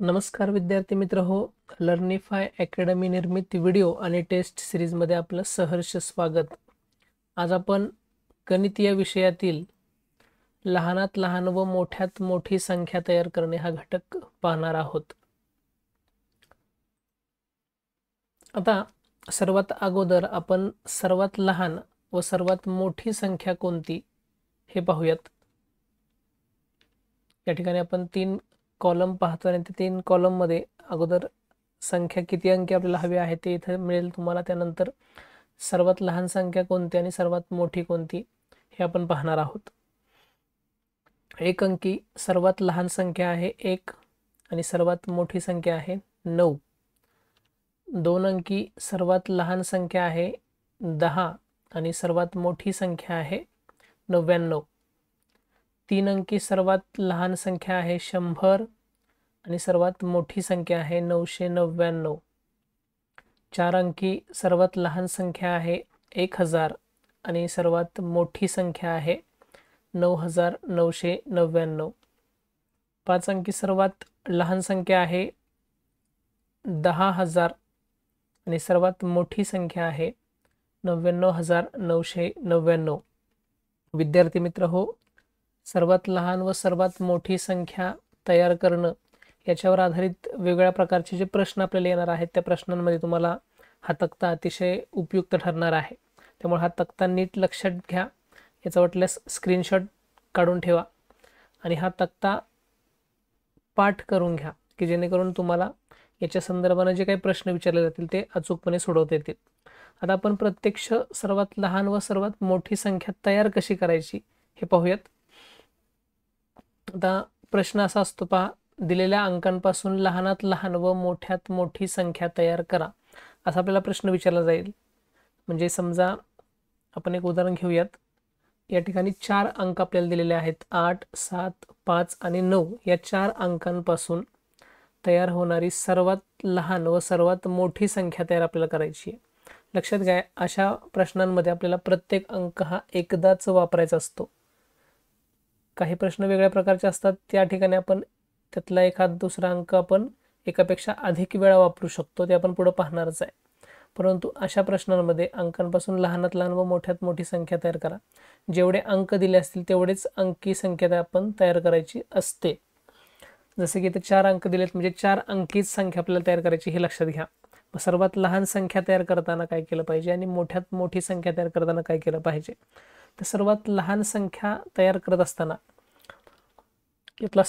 नमस्कार विद्यार्थी मित्र हो. लर्निफाय अकॅडमी निर्मित व्हिडिओ आणि टेस्ट सिरीजमध्ये आपलं सहर्ष स्वागत. आज आपण गणित या विषयातील लहानात लहान व मोठ्यात मोठी संख्या तयार करणे हा घटक पाहणार आहोत. आता सर्वात अगोदर आपण सर्वात लहान व सर्वात मोठी संख्या कोणती हे पाहूयात. या ठिकाणी आपण 3 कॉलम पाहतो आणि त्या 3 कॉलम मध्ये अगोदर संख्या किती अंकी आपल्याला हवी आहे ते इथे मिळेल तुम्हाला. त्यानंतर सर्वात लहान संख्या कोणती आणि सर्वात मोठी कोणती हे आपण पाहणार आहोत. 1 अंकी सर्वात लहान संख्या आहे 1 आणि सर्वात मोठी संख्या आहे 9. 2 अंकी सर्वात लहान संख्या आहे 10 आणि सर्वात मोठी संख्या आहे 99. 3 अंकी सर्वात लहान संख्या आहे 100 आणि सर्वात मोठी संख्या आहे 999. 4 अंकी सर्वात लहान संख्या आहे 1000 आणि सर्वात मोठी संख्या आहे 9999. 5 अंकी सर्वात लहान संख्या आहे 10,000 आणि सर्वात मोठी संख्या आहे 99,999. विद्यार्थी मित्र हो, सर्वात लहान व सर्वात मोठी संख्या तयार करणं याच्यावर आधारित वेगवेगळ्या प्रकारचे जे प्रश्न आपल्याला येणार आहेत त्या प्रश्नांमध्ये तुम्हाला हा तक्ता अतिशय उपयुक्त ठरणार आहे. त्यामुळे हा तक्ता नीट लक्षात घ्या. याचा वाटल्यास स्क्रीनशॉट काढून ठेवा आणि हा तक्ता पाठ करून घ्या की जेणेकरून तुम्हाला याच्या संदर्भाने जे काही प्रश्न विचारले जातील ते अचूकपणे सोडवता येतील. आता आपण प्रत्यक्ष सर्वात लहान व सर्वात मोठी संख्या तयार कशी करायची हे पाहूयात. आता प्रश्न असा असतो पहा, दिलेल्या अंकांपासून लहानात लहान व मोठ्यात मोठी संख्या तयार करा असा आपल्याला प्रश्न विचारला जाईल. म्हणजे समजा आपण एक उदाहरण घेऊयात. या ठिकाणी 4 अंक आपल्याला दिलेले आहेत. 8, 7, 5 आणि 9 या 4 अंकांपासून तयार होणारी सर्वात लहान व सर्वात मोठी संख्या तयार आपल्याला करायची आहे. लक्षात घ्या, अशा प्रश्नांमध्ये आपल्याला प्रत्येक अंक हा एकदाच वापरायचा असतो. काही प्रश्न वेगळ्या प्रकारचे असतात, त्या ठिकाणी आपण त्यातला एखादा दुसरा अंक आपण एकापेक्षा अधिक वेळा वापरू शकतो, ते आपण पुढे पाहणारच आहे. परंतु अशा प्रश्नांमध्ये अंकांपासून लहानात लहान व मोठ्यात मोठी संख्या तयार करा. जेवढे अंक दिले असतील तेवढेच अंकी संख्या आपण तयार करायची असते. जसे की इथे 4 अंक दिलेत म्हणजे 4 अंकीच संख्या आपल्याला तयार करायची हे लक्षात घ्या. सर्वात लहान संख्या तयार करताना काय केलं पाहिजे आणि मोठ्यात मोठी संख्या तयार करताना काय केलं पाहिजे. तर सर्वात लहान संख्या तयार करत असताना इथला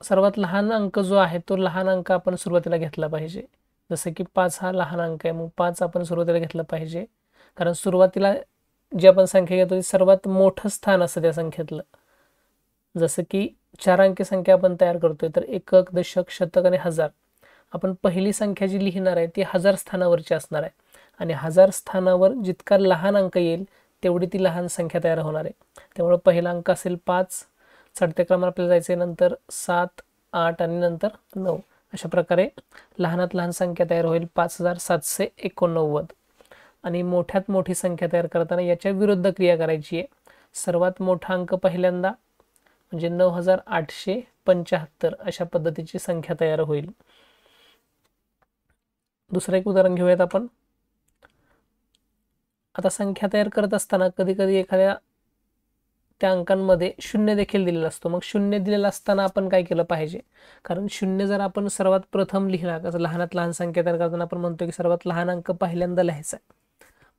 सर्वात लहान अंक जो आहे तो लहान अंक आपण सुरुवातीला घेतला पाहिजे. जसे की 5 हा लहान अंक आहे, मग 5 आपण सुरुवातीला घेतला पाहिजे. कारण सुरुवातीला जी आपण संख्या घेतो ती सर्वात मोठं स्थान असतं त्या संख्येतलं. जसं की 4 अंकी संख्या आपण तयार करतोय तर एकक, दशक, शतक आणि हजार. आपण पहिली संख्या जी लिहिणार आहे ती 1000 स्थानावरची असणार आहे आणि 1000 स्थानावर जितका लहान अंक येईल तेवढी ती लहान संख्या तयार होणार आहे. त्यामुळे पहिला अंक असेल 5, चढत्या क्रमाने आपल्याला जायचे, नंतर 7, 8 आणि नंतर 9. अशा प्रकारे लहानात लहान संख्या तयार होईल 5789. आणि मोठ्यात मोठी संख्या तयार करताना याच्या विरुद्ध क्रिया करायची आहे. सर्वात मोठा अंक पहिल्यांदा म्हणजे 9875 अशा पद्धतीची संख्या तयार होईल. दुसरं एक उदाहरण घेऊयात आपण. आता संख्या तयार करत असताना कधी कधी एखाद्या त्या अंकांमध्ये 0 देखील दिलेला असतो. मग 0 दिलेला असताना आपण काय केलं पाहिजे, कारण 0 जर आपण सर्वात प्रथम लिहिला, कसं लहानात लहान संख्या तयार करताना आपण म्हणतो की सर्वात लहान अंक पहिल्यांदा लिहायचा आहे.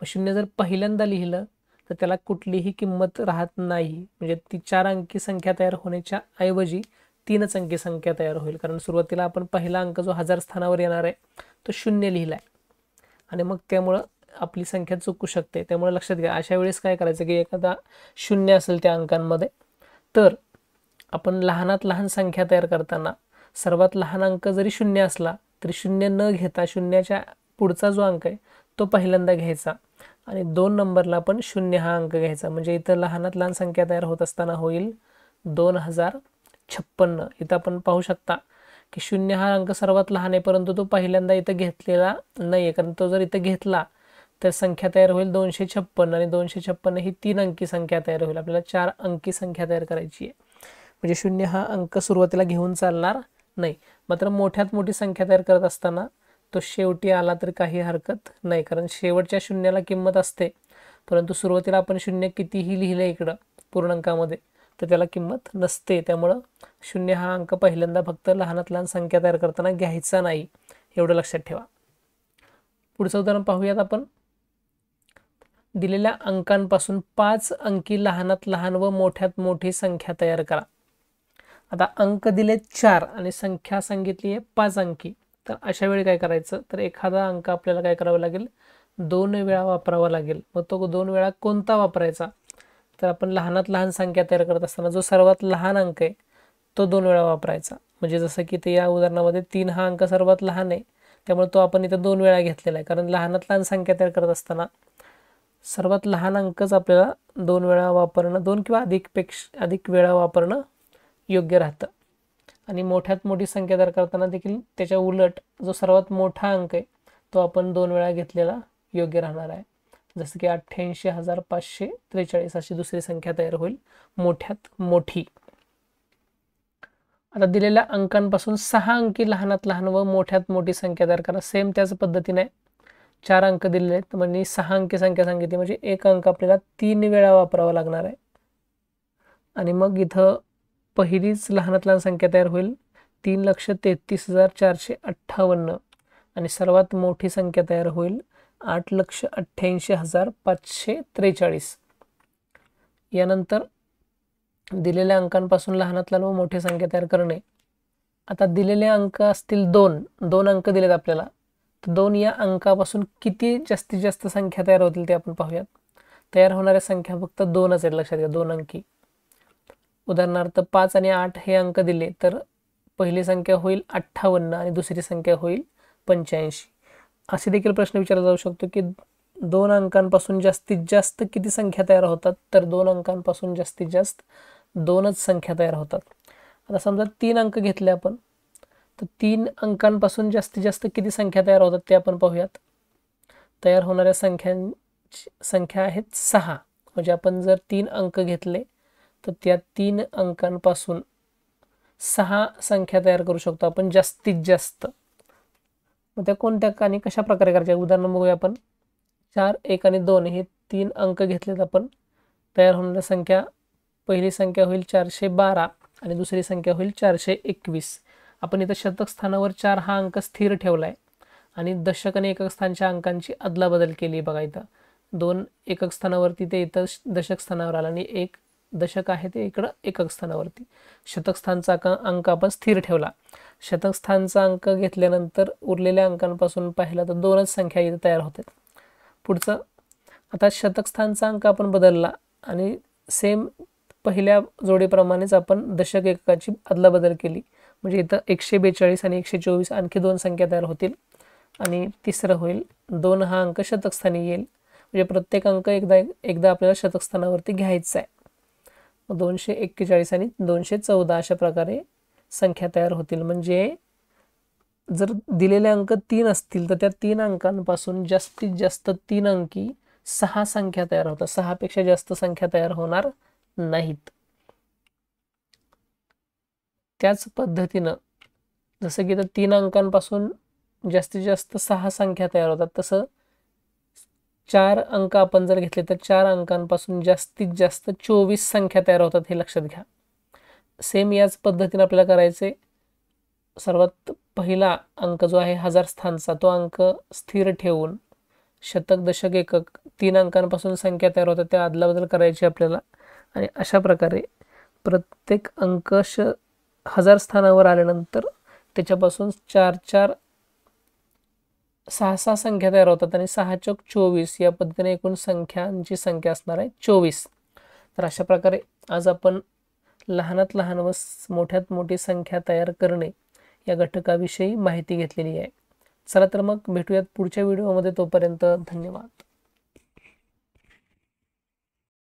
मग 0 जर पहिल्यांदा लिहिलं तर त्याला कुठलीही किंमत राहत नाही. म्हणजे ती 4 अंकी संख्या तयार होण्याच्या ऐवजी 3च अंकी संख्या तयार होईल. कारण सुरुवातीला आपण पहिला अंक जो 1000 स्थानावर येणार आहे तो 0 लिहिलाय आणि मग त्यामुळं आपली संख्या चुकू शकते. त्यामुळे लक्षात घ्या, अशा वेळेस काय करायचं की एखादा 0 असेल त्या अंकांमध्ये तर आपण लहानात लहान संख्या तयार करताना सर्वात लहान अंक जरी 0 असला तरी 0 न घेता 0च्या पुढचा जो अंक आहे तो पहिल्यांदा घ्यायचा आणि 2 नंबरला आपण 0 हा अंक घ्यायचा. म्हणजे इथं लहानात लहान संख्या तयार होत असताना होईल 2056. इथं आपण पाहू शकता की 0 हा अंक सर्वात लहान आहे, परंतु तो पहिल्यांदा इथं घेतलेला नाही आहे. कारण तो जर इथं घेतला तर संख्या तयार होईल 256 आणि 256 ही 3 अंकी संख्या तयार होईल. आपल्याला 4 अंकी संख्या तयार करायची आहे. म्हणजे 0 हा अंक सुरुवातीला घेऊन चालणार नाही. मात्र मोठ्यात मोठी संख्या तयार करत असताना तो शेवटी आला तर काही हरकत नाही, कारण शेवटच्या शून्याला किंमत असते, परंतु सुरुवातीला आपण शून्य कितीही लिहिलं इकडं पूर्णांकामध्ये तर त्याला किंमत नसते. त्यामुळं शून्य हा अंक पहिल्यांदा फक्त लहानात लहान संख्या तयार करताना घ्यायचा नाही, एवढं लक्षात ठेवा. पुढचं उदाहरण पाहूयात आपण. दिलेल्या अंकांपासून 5 अंकी लहानात लहान व मोठ्यात मोठी संख्या तयार करा. आता अंक दिले 4 आणि संख्या सांगितली आहे 5 अंकी. तर अशा वेळी काय करायचं, तर एखादा अंक आपल्याला काय करावं लागेल, 2 वेळा वापरावा लागेल. मग तो 2 वेळा कोणता वापरायचा, तर आपण लहानात लहान संख्या तयार करत असताना जो सर्वात लहान अंक आहे तो 2 वेळा वापरायचा. म्हणजे जसं की ते या उदाहरणामध्ये 3 हा अंक सर्वात लहान आहे, त्यामुळे तो आपण इथं 2 वेळा घेतलेला आहे. कारण लहानात लहान संख्या तयार करत असताना सर्वात लहान अंकच आपल्याला 2 वेळा वापरणं, 2 किंवा अधिक वेळा वापरणं योग्य राहतं. आणि मोठ्यात मोठी संख्या तयार करताना देखील त्याच्या उलट जो सर्वात मोठा अंक आहे तो आपण 2 वेळा घेतलेला योग्य राहणार आहे. जसं की 88,543 अशी दुसरी संख्या तयार होईल मोठ्यात मोठी. आता दिलेल्या अंकांपासून 6 अंकी लहानात लहान व मोठ्यात मोठी संख्या तयार करा. सेम त्याच पद्धतीने 4 अंक दिलेले आहेत, म्हणजे 6 अंकी संख्या सांगितली म्हणजे एक अंक आपल्याला 3 वेळा वापरावा लागणार आहे. आणि मग इथं पहिलीच लहानात लहान संख्या तयार होईल 3,33,458 आणि सर्वात मोठी संख्या तयार होईल 8,88,543. यानंतर दिलेल्या अंकांपासून लहानात लहान व मोठी संख्या तयार करणे. आता दिलेले अंक असतील 2 अंक दिलेत आपल्याला, तर 2 या अंकापासून किती जास्तीत जास्त संख्या तयार होतील ते आपण पाहूयात. तयार होणाऱ्या संख्या फक्त 2च आहेत, लक्षात घ्या, 2 अंकी. उदाहरणार्थ 5 आणि 8 हे अंक दिले तर पहिली संख्या होईल 58 आणि दुसरी संख्या होईल 85. असे देखील प्रश्न विचारला जाऊ शकतो की 2 अंकांपासून जास्तीत जास्त किती संख्या तयार होतात, तर 2 अंकांपासून जास्तीत जास्त 2च संख्या तयार होतात. आता समजा 3 अंक घेतले आपण, तर 3 अंकांपासून जास्तीत जास्त किती संख्या तयार होतात ते आपण पाहूयात. तयार होणाऱ्या संख्या आहेत 6. म्हणजे आपण जर 3 अंक घेतले तर त्या 3 अंकांपासून 6 संख्या तयार करू शकतो आपण जास्तीत जास्त. मग त्या कोणत्या आणि कशा प्रकारे करायच्या उदाहरण बघूया आपण. 4, 1 आणि 2 हे 3 अंक घेतलेत आपण. तयार होणाऱ्या संख्या, पहिली संख्या होईल 412 आणि दुसरी संख्या होईल 421. आपण इथं शतक स्थानावर 4 हा अंक स्थिर ठेवला आहे आणि दशक आणि एकक स्थानच्या अंकांची अदलाबदल केली. बघा इथं 2 एकक स्थानावरती ते इथं दशक स्थानावर आला आणि 1 दशक आहे ते इकडं एकक स्थानावरती. शतक स्थानचा अंक आपण स्थिर ठेवला. शतक स्थानचा अंक घेतल्यानंतर उरलेल्या अंकांपासून पाहिला तर 2च संख्या इथे तयार होतात. पुढचं, आता शतक स्थानचा अंक आपण बदलला आणि सेम पहिल्या जोडीप्रमाणेच आपण दशक एककाची अदलाबदल केली. म्हणजे इथं 142 आणि 124 आणखी 2 संख्या तयार होतील. आणि तिसरं होईल 2 हा अंक शतक स्थानी येईल. म्हणजे प्रत्येक अंक एकदा आपल्याला शतक स्थानावरती घ्यायचा आहे. 241 आणि 214 अशा प्रकारे संख्या तयार होतील. म्हणजे जर दिलेले अंक 3 असतील तर त्या 3 अंकांपासून जास्तीत जास्त 3 अंकी 6 संख्या तयार होतात. 6 पेक्षा जास्त संख्या तयार होणार नाहीत. त्याच पद्धतीनं जसं की 3 अंकांपासून जास्तीत जास्त 6 संख्या तयार होतात, तसं 4 अंक आपण जर घेतले तर 4 अंकांपासून जास्तीत जास्त 24 संख्या तयार होतात, हे लक्षात घ्या. सेम याच पद्धतीने आपल्याला करायचे. सर्वात पहिला अंक जो आहे 1000 स्थानचा तो अंक स्थिर ठेवून शतक दशक एकक 3 अंकांपासून संख्या तयार होतात त्या अदलाबदल करायची आपल्याला. आणि अशा प्रकारे प्रत्येक अंक 1000 स्थानावर आल्यानंतर त्याच्यापासून 4 6 संख्या तयार होतात आणि 6 चौक 24 या पद्धतीने एकूण संख्यांची संख्या असणार आहे 24. तर अशा प्रकारे आज आपण लहानात लहान व मोठ्यात मोठी संख्या तयार करणे या घटकाविषयी माहिती घेतलेली आहे. चला तर मग भेटूयात पुढच्या व्हिडिओमध्ये. तोपर्यंत धन्यवाद.